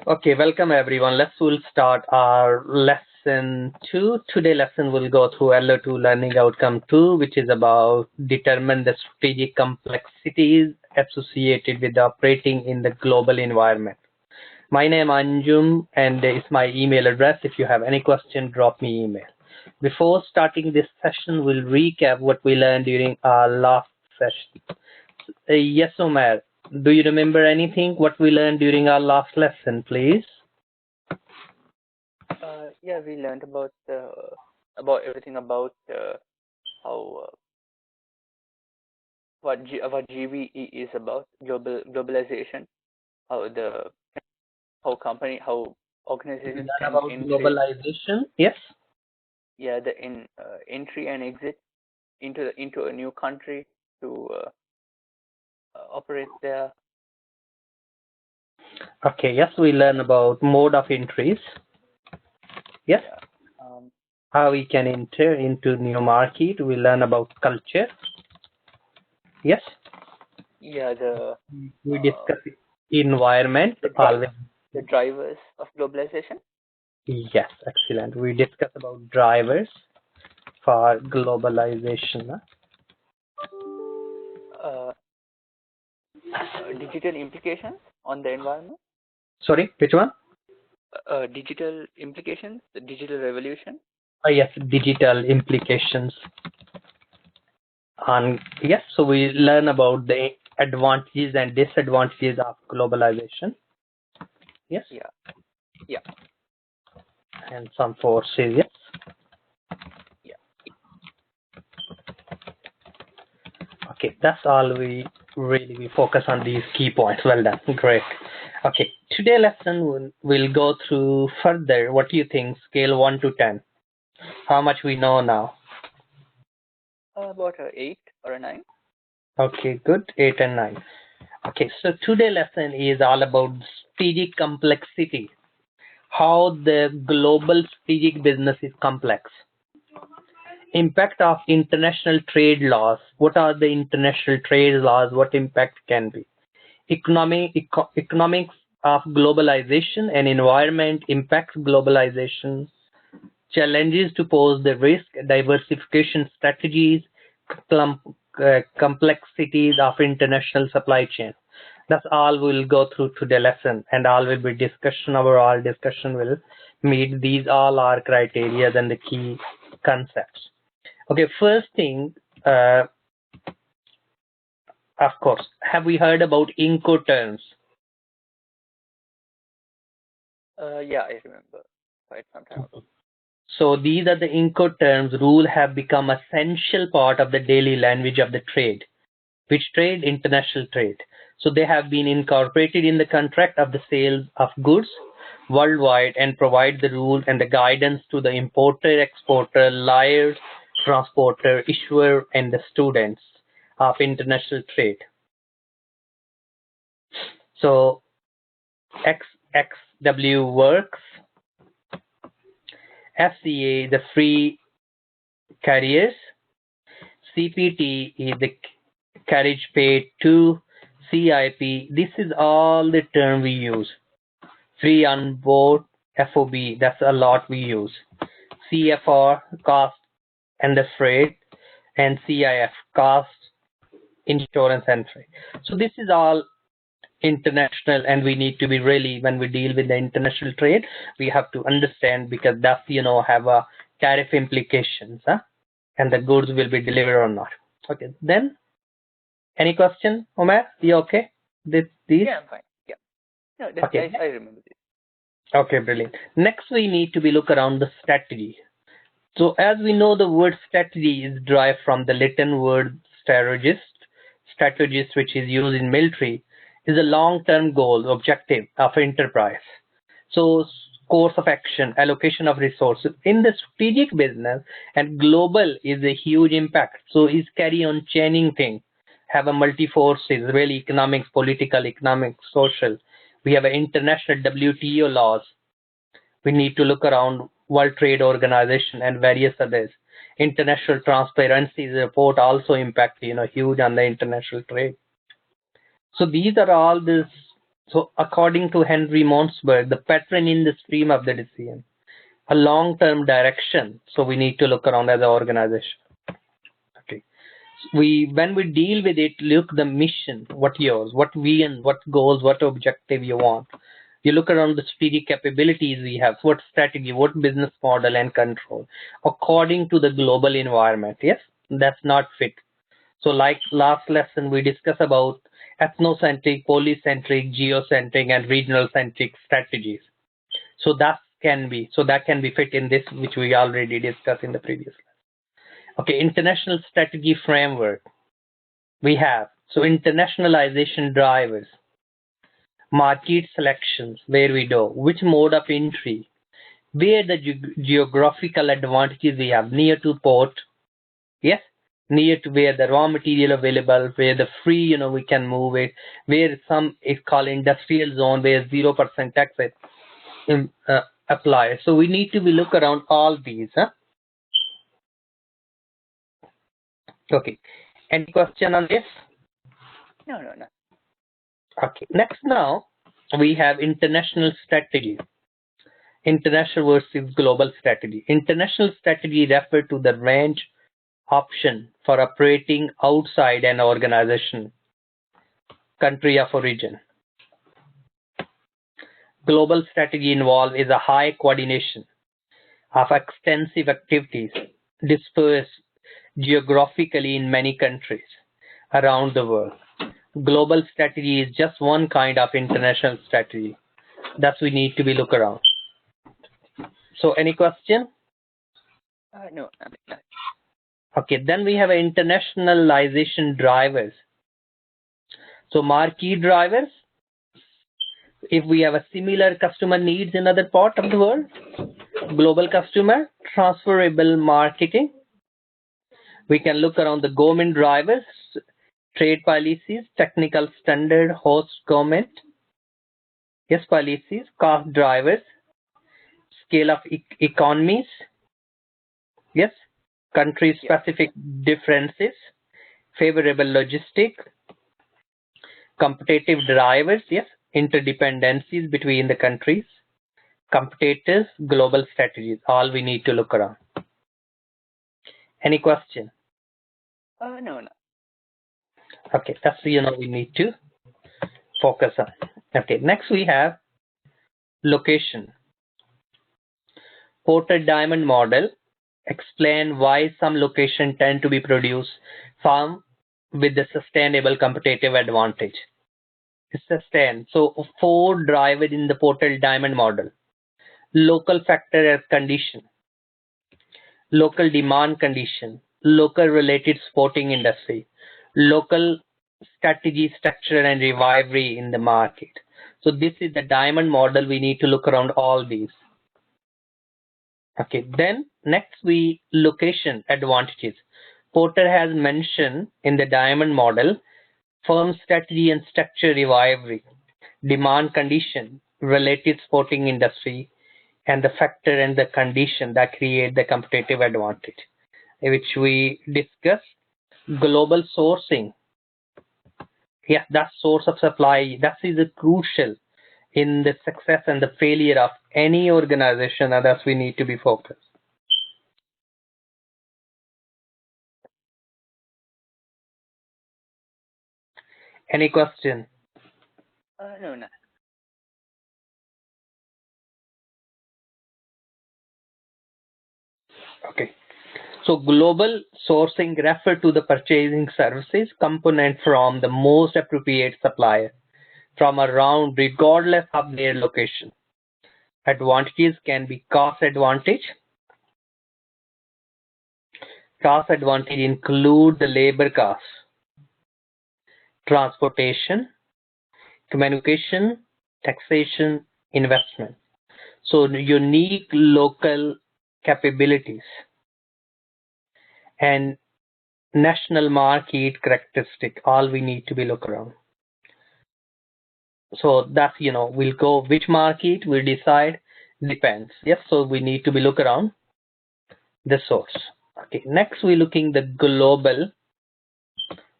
Okay, welcome everyone. We'll start our lesson 2. Today lesson will go through LO2 learning outcome 2, which is about determine the strategic complexities associated with operating in the global environment. My name is Anjum and it's my email address. If you have any question, drop me email. Before starting this session, we'll recap what we learned during our last session. Yes, Omer. Do you remember anything what we learned during our last lesson, please? Yeah, we learned about everything about how what GBE is about, globalization, how organizations Learn can about globalization. Yes. Yeah, the entry and exit into a new country to operate there. Okay. Yes, we learn about mode of entries. Yes. Yeah. How we can enter into new market. We learn about culture. Yes. Yeah, We discuss environment. The drivers of globalization. Yes, excellent. We discuss about drivers for globalization. Digital implications on the environment. Sorry, which one? Digital implications, the digital revolution. Yes, digital implications. Yes, so we learn about the advantages and disadvantages of globalization. Yes. Yeah. And some forces. Yes. Yeah. Okay, that's all we focus on these key points. Well done. Great. Okay, today lesson we'll go through further. What do you think? Scale 1 to 10. How much we know now? About 8 or a 9. Okay, good. 8 and 9. Okay, so today lesson is all about strategic complexity. How the global strategic business is complex. Impact of international trade laws. What are the international trade laws? What impact can be? Economics of globalization and environment impacts globalization. Challenges to pose the risk, diversification strategies, complexities of international supply chain. That's all we'll go through today lesson, and all will be discussion. Overall discussion will meet these all our criteria and the key concepts. Okay, first thing, of course, have we heard about Inco terms? Yeah, I remember quite some time ago. So these are the Inco terms. Rule have become essential part of the daily language of the trade. Which trade? International trade. So they have been incorporated in the contract of the sales of goods worldwide and provide the rules and the guidance to the importer, exporter, liars, transporter, issuer, and the students of international trade. So XXW works. FCA, the free carriers. CPT is the carriage paid to. CIP, this is all the term we use. Free on board. FOB, that's a lot we use. CFR, cost and the freight, and CIF, cost, insurance and freight. So this is all international, and we need to be really, when we deal with the international trade, we have to understand, because that's, have a tariff implications, and the goods will be delivered or not. Okay, then any question, Omer? You okay? These? Yeah, I'm fine. Yeah. No, okay. I remember this. Okay, brilliant. Next, we need to be look around the strategy. So as we know, the word strategy is derived from the Latin word strategist. Strategist, which is used in military, is a long-term goal, objective of enterprise. So course of action, allocation of resources in the strategic business, and global is a huge impact. So is carry on chaining thing, have a multi-forces, really economics, political, economic, social. We have an international WTO laws. We need to look around World Trade Organization and various others. International transparency report also impact, huge on the international trade. So these are all this So according to Henry Monsberg, the pattern in the stream of the decision, a long-term direction. So we need to look around as an organization. Okay. When we deal with it, look the mission, what yours, what vision, what goals, what objective you want. You look around the strategic capabilities we have, what strategy, what business model and control, according to the global environment. Yes, that's not fit. So like last lesson, we discussed about ethnocentric, polycentric, geocentric, and regional centric strategies. So that can be fit in this, which we already discussed in the previous class. Okay, international strategy framework we have. So internationalization drivers, market selections, where we do, which mode of entry, where the geographical advantages we have, near to port, yes, near to where the raw material available, where the free, we can move it, where some is called industrial zone, where 0% tax apply. So we need to be look around all these. Okay. Any question on this? No. Okay. Next now we have international strategy. International versus global strategy. International strategy refer to the range option for operating outside an organization, country of origin. Global strategy involved is a high coordination of extensive activities dispersed geographically in many countries around the world. Global strategy is just one kind of international strategy that we need to be look around. So any question? No. Okay, then we have internationalization drivers. So marquee drivers, if we have a similar customer needs in other part of the world, global customer, transferable marketing. We can look around the government drivers, trade policies, technical standard, host government, yes, policies, cost drivers, scale of economies, yes, country specific differences, favorable logistic, competitive drivers, yes, interdependencies between the countries, competitors, global strategies, all we need to look around. Any question? No. Okay, that's we need to focus on. Okay, next we have location. Porter Diamond model explain why some location tend to be produced farm with the sustainable competitive advantage. Sustain. So 4 drivers in the Porter Diamond model. Local factor as condition, local demand condition, local related sporting industry, local strategy, structure and rivalry in the market. So this is the diamond model. We need to look around all these. Okay, then next we location advantages. Porter has mentioned in the diamond model firm strategy and structure rivalry, demand condition, related sporting industry, and the factor and the condition that create the competitive advantage, which we discuss. Global sourcing. Yeah, that source of supply, that is crucial in the success and the failure of any organization, and thus we need to be focused. Any question? No. Okay. So global sourcing refer to the purchasing services component from the most appropriate supplier from around regardless of their location. Advantages can be cost advantage. Cost advantage include the labor costs, transportation, communication, taxation, investment. So unique local capabilities and national market characteristic, all we need to be look around. So that's, we'll go which market we'll decide, depends. Yes, so we need to be look around the source. Okay, next we're looking the global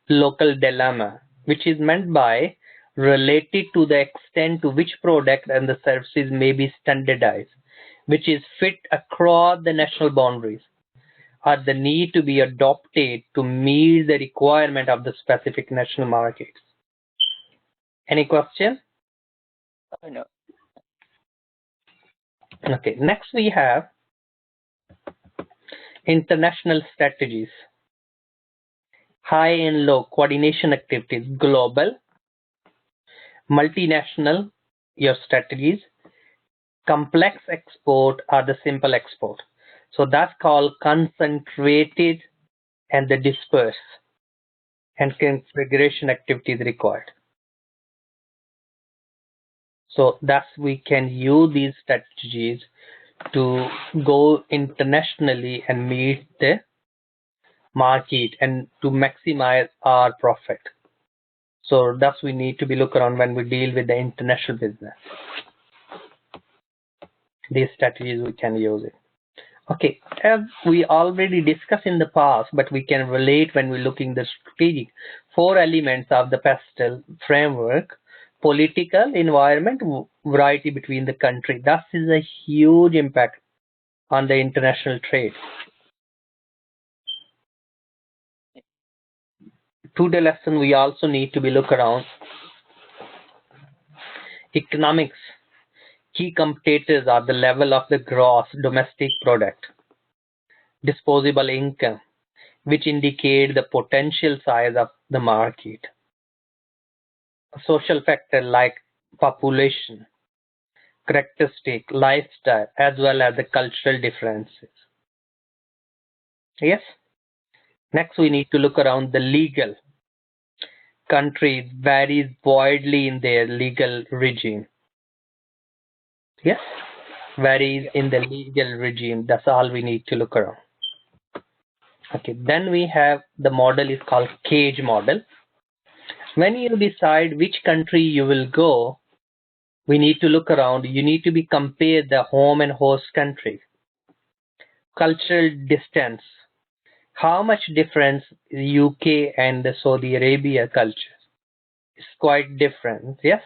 local dilemma, which is meant by related to the extent to which product and the services may be standardized, which is fit across the national boundaries, or the need to be adopted to meet the requirement of the specific national markets. Any question? No. Okay, next we have international strategies. High and low coordination activities, global, multinational, your strategies, complex export or the simple export. So that's called concentrated and the dispersed, and configuration activities required. So thus we can use these strategies to go internationally and meet the market and to maximize our profit. So thus we need to be look around when we deal with the international business. These strategies we can use it. Okay, as we already discussed in the past, but we can relate when we're looking the strategic 4 elements of the PESTEL framework: political, environment, variety between the country. That is a huge impact on the international trade. To the lesson, we also need to be look around economics. Key competitors are the level of the gross domestic product, disposable income, which indicate the potential size of the market. A social factor like population, characteristic, lifestyle, as well as the cultural differences. Yes. Next, we need to look around the legal. Countries varies widely in their legal regime. Yes, varies in the legal regime. That's all we need to look around. Okay, then we have the model is called cage model. When you decide which country you will go, we need to look around. You need to be compare the home and host country. Cultural distance. How much difference UK and the Saudi Arabia culture? It's quite different. Yes.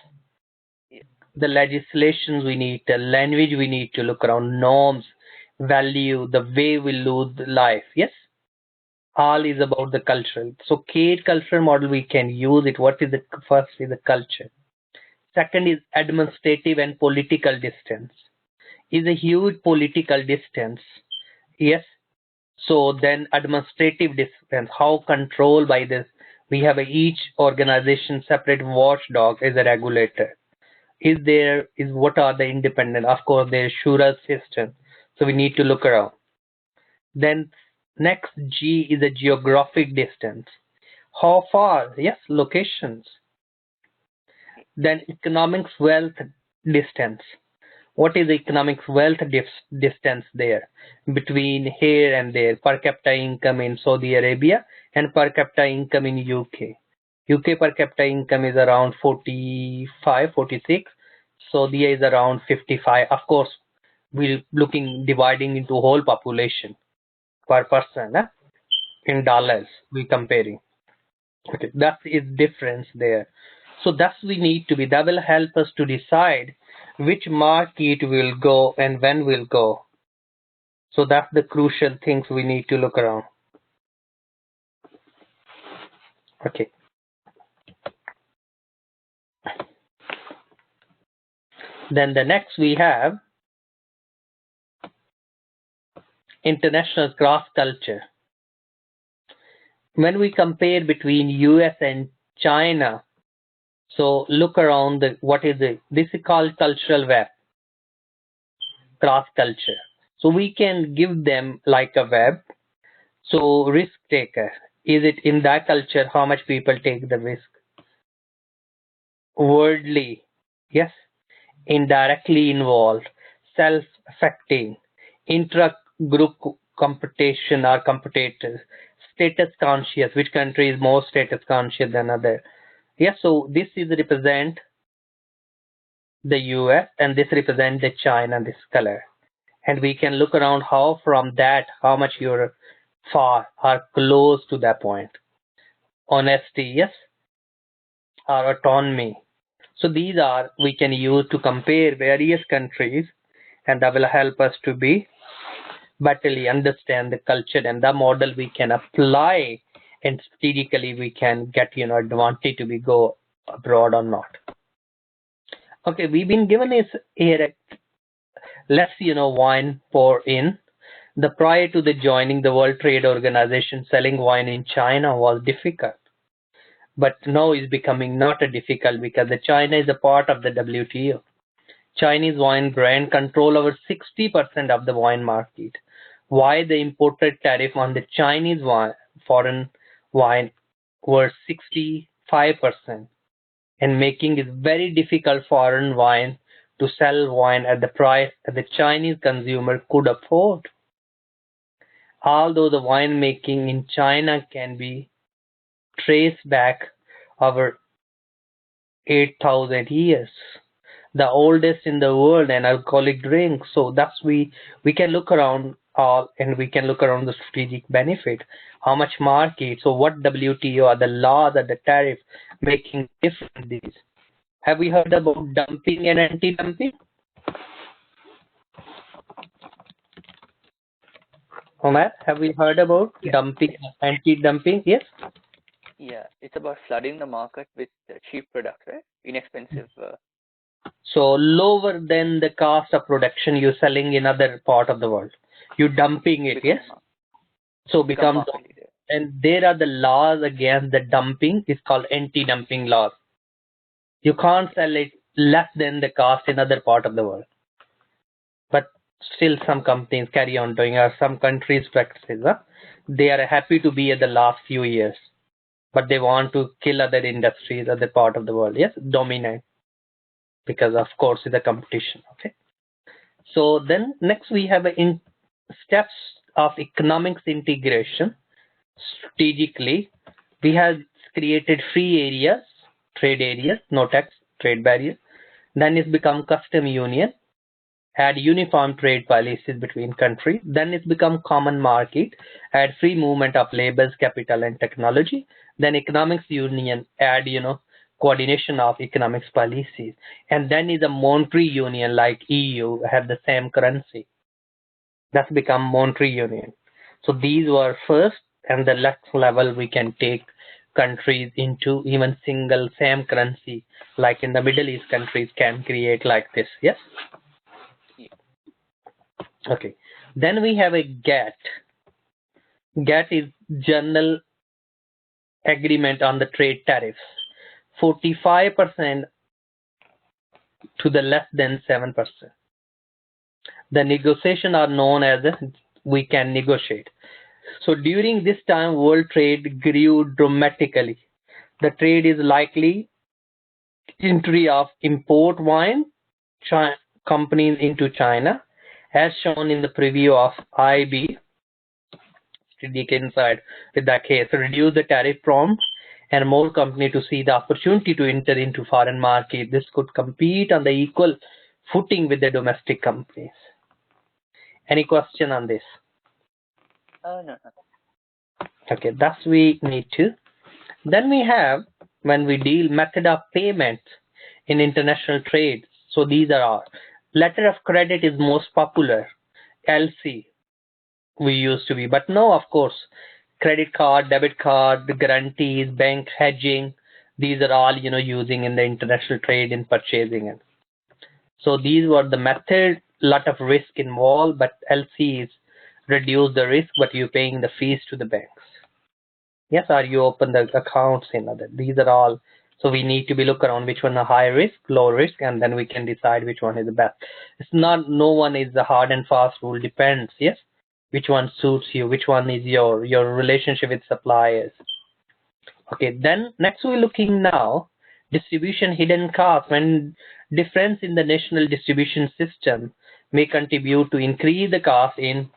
The legislations we need, the language we need to look around, norms, value, the way we lose life. Yes. All is about the cultural. So CADE cultural model we can use it. What is the first is the culture. Second is administrative and political distance. Is a huge political distance. Yes. So then administrative distance, how controlled by this? We have each organization separate watchdog as a regulator. What are the independent? Of course, there's shura system. So we need to look around. Then next G is a geographic distance. How far? Yes, locations. Then economics wealth distance. What is the economic wealth distance there between here and there? Per capita income in Saudi Arabia and per capita income in UK. UK per capita income is around 45, 46. Saudi is around 55. Of course, we're looking dividing into whole population per person in dollars. We comparing. Okay, that is difference there. So thus we need to be. That will help us to decide which market will go and when we'll go. So that's the crucial things we need to look around. Okay. Then the next we have international cross culture. When we compare between US and China, so look around what is it? This is called cultural web, cross culture. So we can give them like a web. So risk taker, is it in that culture? How much people take the risk? Worldly, yes. Indirectly involved, self-affecting, intra-group competition or competitors, status conscious. Which country is more status conscious than other? Yes, so this is represent the US and this represent the China, this color. And we can look around how from that, how much you're far or close to that point. Honesty, yes, or autonomy. So these are we can use to compare various countries, and that will help us to be better understand the culture and the model we can apply, and strategically we can get advantage to be go abroad or not. Okay, we've been given is here. Let's wine pour in. The prior to the joining the World Trade Organization, selling wine in China was difficult, but now is becoming not a difficult because the China is a part of the WTO. Chinese wine brand control over 60% of the wine market. Why the imported tariff on the Chinese wine, foreign wine were 65%, and making it very difficult foreign wine to sell wine at the price that the Chinese consumer could afford. Although the wine making in China can be traced back over 8,000 years, the oldest in the world an alcoholic drink. So that's we can look around all, and we can look around the strategic benefit, how much market, so what WTO are the laws or the tariff making different these. Have we heard about dumping and anti-dumping? Omar, have we heard about dumping, anti-dumping? Yes. Yeah, it's about flooding the market with cheap products, right? Inexpensive. So lower than the cost of production you're selling in other part of the world. You're dumping it, yes? So becomes, and there are the laws against the dumping. It's called anti-dumping laws. You can't sell it less than the cost in other part of the world. But still some companies carry on doing, or some countries practices. They are happy to be at the last few years, but they want to kill other industries, other part of the world, yes, dominate, because of course it's a competition. Okay. So then next we have in steps of economics integration. Strategically, we have created free areas, trade areas, no tax, trade barriers. Then it's become custom union, add uniform trade policies between countries. Then it's become common market, add free movement of labors, capital, and technology. Then economics union, add coordination of economics policies. And then is a monetary union like EU, have the same currency. That's become monetary union. So these were first, and the next level we can take countries into even single same currency, like in the Middle East countries can create like this. Yes. Okay. Then we have a GATT. GATT is General Agreement on the Trade Tariffs. 45% to the less than 7%. The negotiations are known as we can negotiate. So during this time, world trade grew dramatically. The trade is likely entry of import wine companies into China, as shown in the preview of IB. Strategic insight with that case, reduce the tariff prompt and more company to see the opportunity to enter into foreign market. This could compete on the equal footing with the domestic companies. Any question on this? No. Okay, that's we need to. Then we have, when we deal method of payment in international trade. So these are our letter of credit is most popular. LC we used to be, but now of course credit card, debit card, the guarantees, bank hedging, these are all using in the international trade in purchasing. And so these were the method, lot of risk involved, but LC is reduce the risk, but you're paying the fees to the banks. Yes, or you open the accounts in other. These are all. So we need to be look around which one are high risk, low risk, and then we can decide which one is the best. It's not no one is the hard and fast rule. Depends. Yes, which one suits you, which one is your relationship with suppliers. Okay, then next we're looking now distribution hidden cost. When difference in the national distribution system may contribute to increase the cost in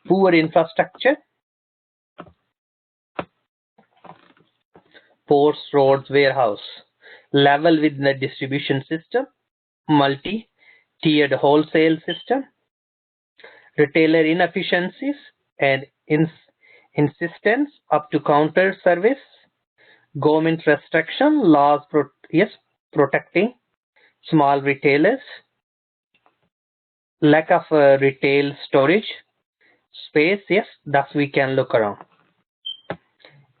poor infrastructure, ports, roads, warehouse, level within the distribution system, multi-tiered wholesale system, retailer inefficiencies and insistence up to counter service, government restriction, laws protecting Small retailers, lack of retail storage space. Yes, that we can look around.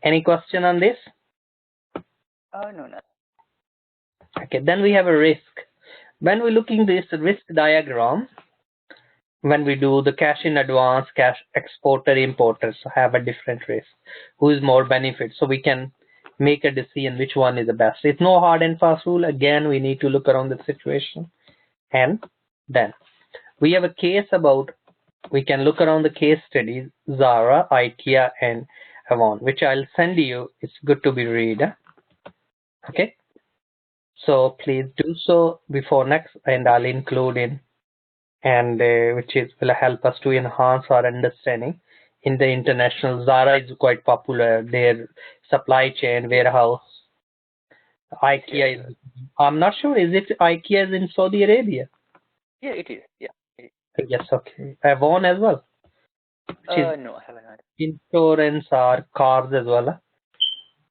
Any question on this? No, no. Okay, then we have a risk. When we looking this risk diagram, when we do the cash in advance, cash exporter, importers have a different risk. Who is more benefit? So we can make a decision which one is the best. It's no hard and fast rule. Again, we need to look around the situation. And then we have a case about, we can look around the case studies, Zara, IKEA, and Avon, which I'll send you. It's good to be read. Okay. So please do so before next, and I'll include in, and which is will help us to enhance our understanding in the international. Zara is quite popular. Their supply chain warehouse. IKEA Yes. is. I'm not sure. Is it IKEA is in Saudi Arabia? Yeah, it is. Yeah. Yes. Okay. Avon as well. Which is No, I haven't heard. insurance or cars as well.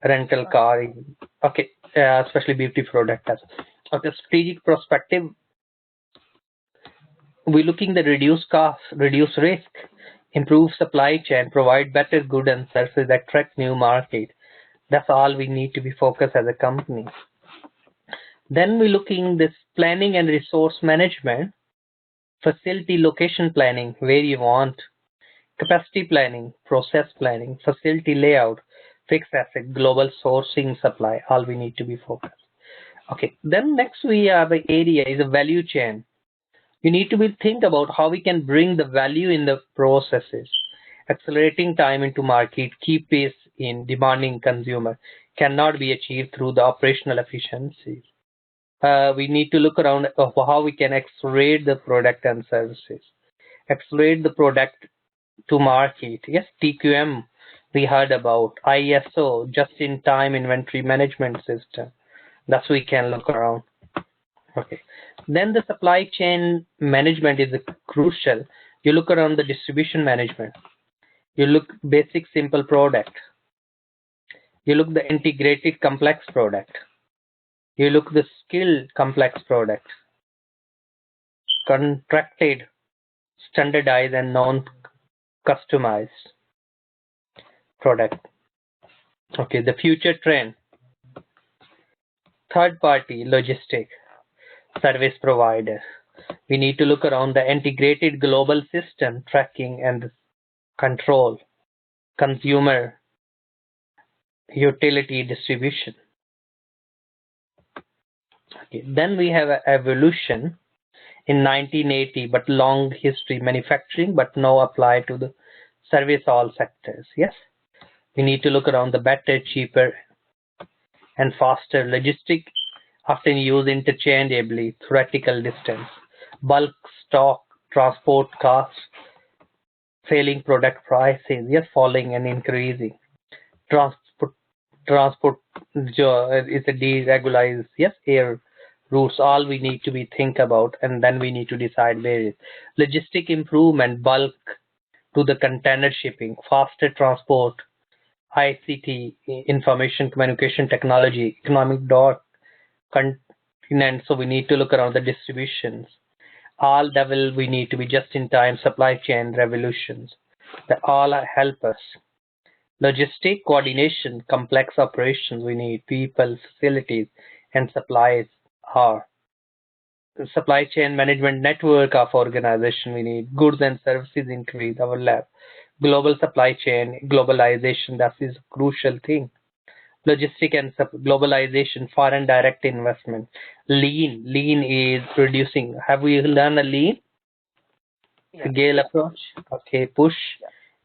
Rental car. Okay. Especially beauty product as well. Okay. Strategic perspective. We're looking to reduce costs, reduce risk, improve supply chain, provide better goods and services, attract new market. That's all we need to be focused as a company. Then we're looking this planning and resource management, facility location planning, where you want, capacity planning, process planning, facility layout, fixed asset, global sourcing, supply. All we need to be focused. Okay. Then next we have an area is a value chain. We need to be think about how we can bring the value in the processes. Accelerating time into market, keep pace in demanding consumer cannot be achieved through the operational efficiencies. We need to look around of how we can accelerate the product and services. Accelerate the product to market. Yes, TQM we heard about. ISO, just-in-time inventory management system. That's we can look around. Okay. Then the supply chain management is crucial. You look around the distribution management. You look basic simple product. You look the integrated complex product. You look the skilled complex product. Contracted, standardized and non-customized product. Okay, the future trend. Third party logistic service provider. We need to look around the integrated global system tracking and control, consumer, utility distribution. Okay. Then we have an evolution in 1980, but long history manufacturing, but now apply to the service all sectors. Yes, we need to look around the better, cheaper, and faster logistic, often used interchangeably, theoretical distance, bulk stock, transport costs, failing product prices, yes, falling and increasing. Transport is a deregularized, yes, air routes. All we need to be think about, and then we need to decide where it is. Logistic improvement, bulk to the container shipping, faster transport, ICT, information communication technology, economic dot continent. So we need to look around the distributions. All level we need to be just in time supply chain revolutions that all help us. Logistic coordination, complex operations, we need people, facilities, and supplies are. Supply chain management network of organization, we need goods and services increase our lab. Global supply chain, globalization, that is a crucial thing. Logistic and globalization, foreign direct investment. Lean is reducing. Have we learned a lean? Scale approach. Okay, push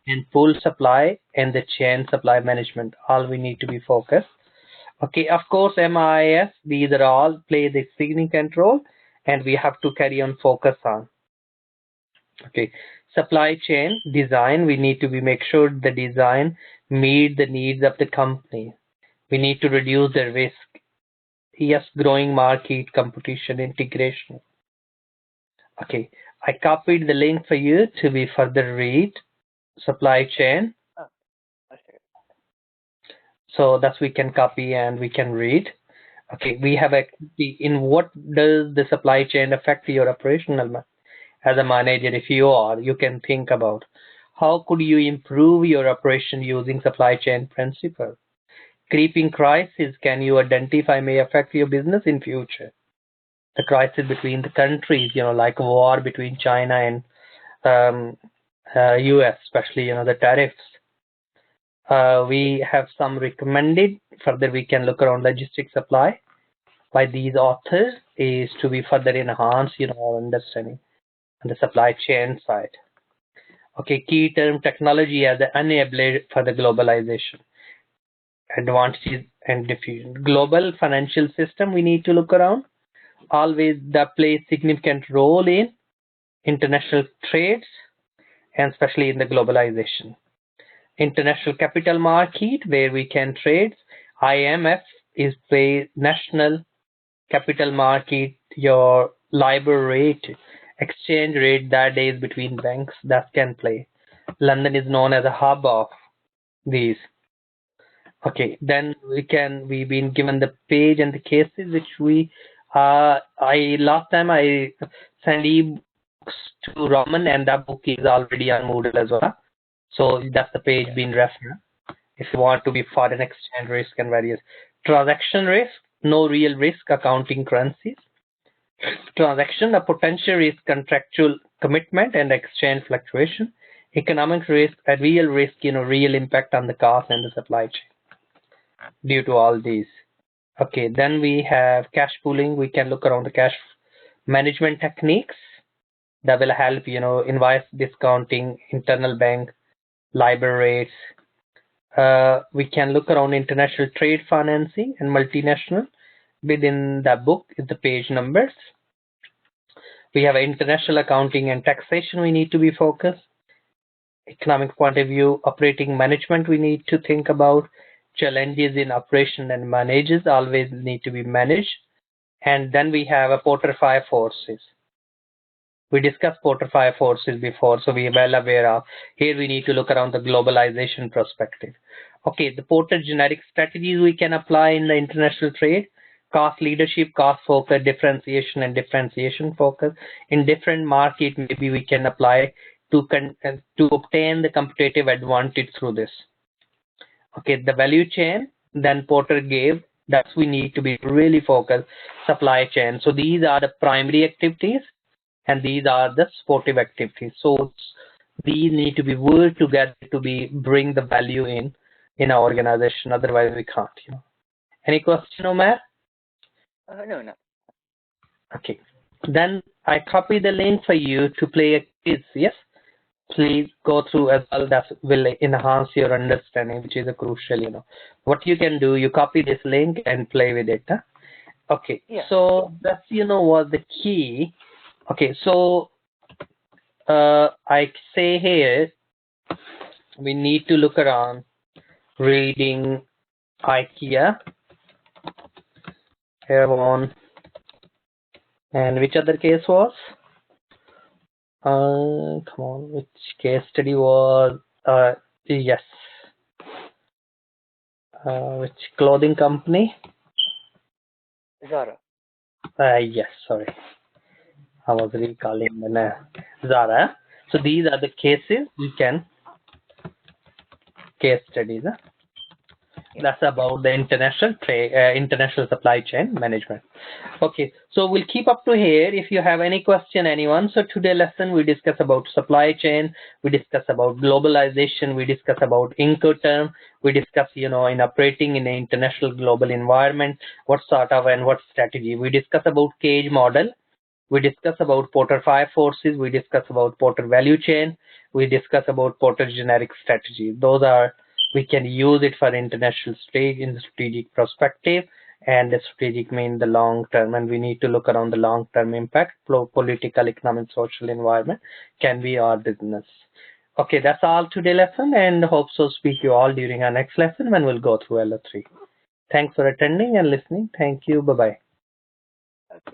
and pull supply and the chain supply management. All we need to be focused. Okay, of course, MIS, these are all play the significant role and we have to carry on focus on. Okay, supply chain design, we need to be make sure the design meet the needs of the company. We need to reduce the risk. Yes, growing market, competition, integration. Okay, I copied the link for you to be further read. Supply chain. So that we can copy and we can read. Okay, we have in what does the supply chain affect your operational as a manager? If you are, you can think about how could you improve your operation using supply chain principles. Creeping crisis can you identify may affect your business in future. The crisis between the countries, like war between China and US, especially, the tariffs. We have some recommended. Further, we can look around logistics supply by these authors is to be further enhance, our understanding on the supply chain side. Okay, key term technology as an enabler for the globalization. Advantages and diffusion. Global financial system we need to look around. Always that plays significant role in international trades and especially in the globalization. International capital market where we can trade. IMF is the national capital market, your LIBOR rate, exchange rate that is between banks that can play. London is known as a hub of these. Okay, then we've been given the page and the cases which we last time I sent ebooks to Roman and that book is already on Moodle as well. So that's the page being referenced. If you want to be foreign exchange risk and various transaction risk, no real risk, accounting currencies. Transaction, a potential risk, contractual commitment and exchange fluctuation. Economic risk, a real risk, real impact on the cost and the supply chain due to all these. Okay, then we have cash pooling. We can look around the cash management techniques that will help, invoice discounting, internal bank, LIBOR rates. We can look around international trade financing and multinational. Within that book is the page numbers. We have international accounting and taxation we need to be focused. Economic point of view, operating management we need to think about. Challenges in operation and manages always need to be managed. And then we have a Porter 5 forces. We discussed Porter 5 forces before, so we are well aware of. Here we need to look around the globalization perspective. Okay, the Porter generic strategies we can apply in the international trade. Cost leadership, cost focus, differentiation and differentiation focus. In different market, maybe we can apply to obtain the competitive advantage through this. Okay, the value chain, then Porter gave, that we need to be really focused, supply chain. So these are the primary activities and these are the supportive activities. So these need to be worked together to bring the value in our organization. Otherwise we can't. Any question, Omar? No. Okay. Then I copy the link for you to play a quiz. Yes. Please go through as well. That will enhance your understanding, which is a crucial. What you can do, you copy this link and play with it. Huh? Okay. Yeah. So that's was the key. Okay. So I say here we need to look around reading IKEA, Avon, and which other case was? Come on, which case study was? Yes. Which clothing company? Zara. Yes, sorry. I was recalling the name. Zara. So these are the cases we can case studies. Huh? That's about the international trade, international supply chain management. Okay, so we'll keep up to here. If you have any question, anyone. So today lesson we discuss about supply chain, we discuss about globalization, we discuss about Inco term, we discuss in operating in an international global environment, what sort of and what strategy. We discuss about cage model. We discuss about Porter 5 forces. We discuss about Porter value chain. We discuss about Porter generic strategy. Those are. We can use it for international stage in the strategic perspective, and the strategic mean the long term, and we need to look around the long term impact, political, economic, social environment can be our business. Okay, that's all today lesson, and hope so speak you all during our next lesson when we'll go through LO3. Thanks for attending and listening. Thank you. Bye-bye. Okay.